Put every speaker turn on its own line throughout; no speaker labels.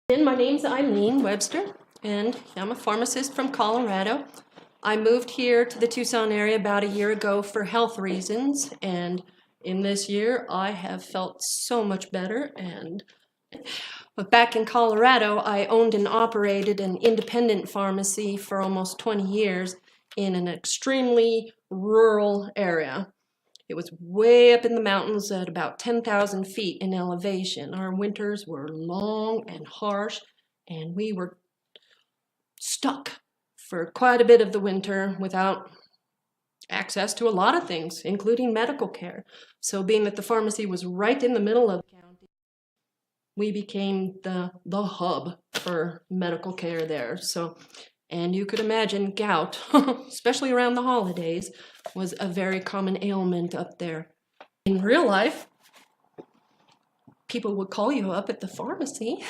And my name's Eileen Webster, and I'm a pharmacist from Colorado. I moved here to the Tucson area about a year ago for health reasons, and in this year I have felt so much better. But back in Colorado, I owned and operated an independent pharmacy for almost 20 years in an extremely rural area. It was way up in the mountains at about 10,000 feet in elevation. Our winters were long and harsh, and we were stuck for quite a bit of the winter without access to a lot of things, including medical care. So being that the pharmacy was right in the middle of the county, we became the hub for medical care there. And you could imagine gout, especially around the holidays, was a very common ailment up there. In real life, people would call you up at the pharmacy.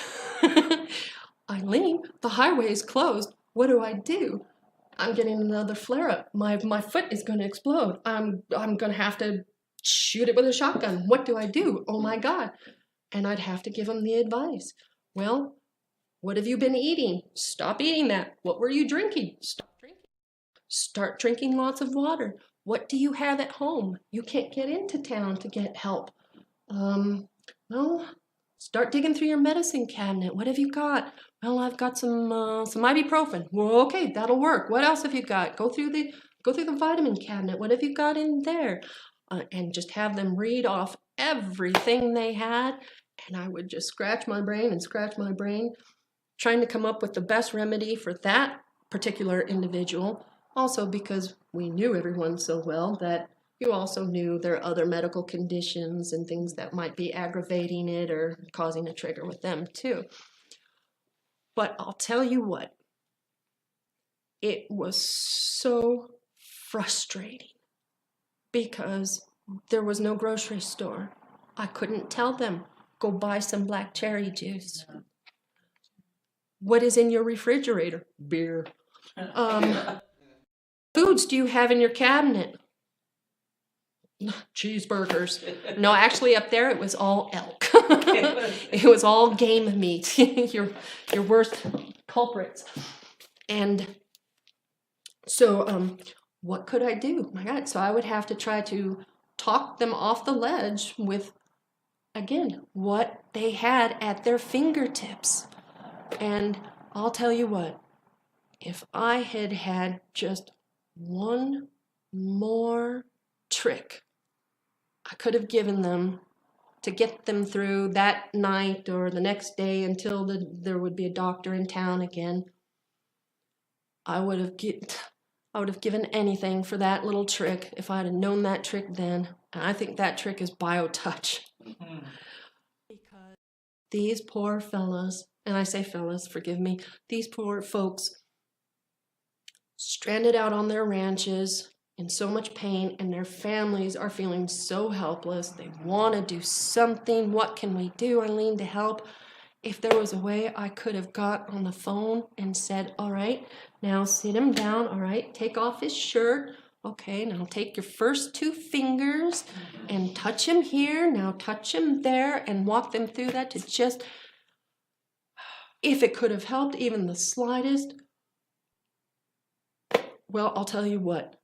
Eileen, the highway is closed. What do I do? I'm getting another flare-up. My foot is going to explode. I'm going to have to shoot it with a shotgun. What do I do? Oh my God. And I'd have to give them the advice. Well, what have you been eating? Stop eating that. What were you drinking? Stop drinking. Start drinking lots of water. What do you have at home? You can't get into town to get help. Well, start digging through your medicine cabinet. What have you got? Well, I've got some ibuprofen. Well, okay, that'll work. What else have you got? Go through the vitamin cabinet. What have you got in there? And just have them read off everything they had. And I would just scratch my brain, trying to come up with the best remedy for that particular individual. Also because we knew everyone so well that you also knew there are other medical conditions and things that might be aggravating it or causing a trigger with them too. But I'll tell you what, it was so frustrating because there was no grocery store. I couldn't tell them, go buy some black cherry juice. What is in your refrigerator? Beer. Foods do you have in your cabinet? Cheeseburgers. No, actually up there it was all elk. It was all game meat. your worst culprits. And so what could I do? My God, so I would have to try to talk them off the ledge with, again, what they had at their fingertips. And I'll tell you what, if I had had just one more trick I could have given them to get them through that night or the next day until there would be a doctor in town again, I would have given anything for that little trick if I'd have known that trick then. And I think that trick is BioTouch. Because these poor fellas, and I say fellas, forgive me, these poor folks stranded out on their ranches in so much pain, and their families are feeling so helpless. They want to do something. What can we do, Eileen, to help? If there was a way I could have got on the phone and said, all right, now sit him down. All right, take off his shirt. Okay, now take your first two fingers and touch him here. Now touch him there and walk them through that to just, if it could have helped even the slightest, well, I'll tell you what.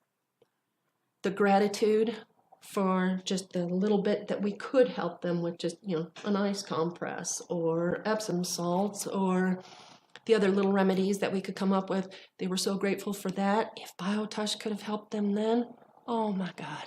The gratitude for just the little bit that we could help them with, just, an ice compress or Epsom salts or the other little remedies that we could come up with. They were so grateful for that. If BioTouch could have helped them then, oh my God.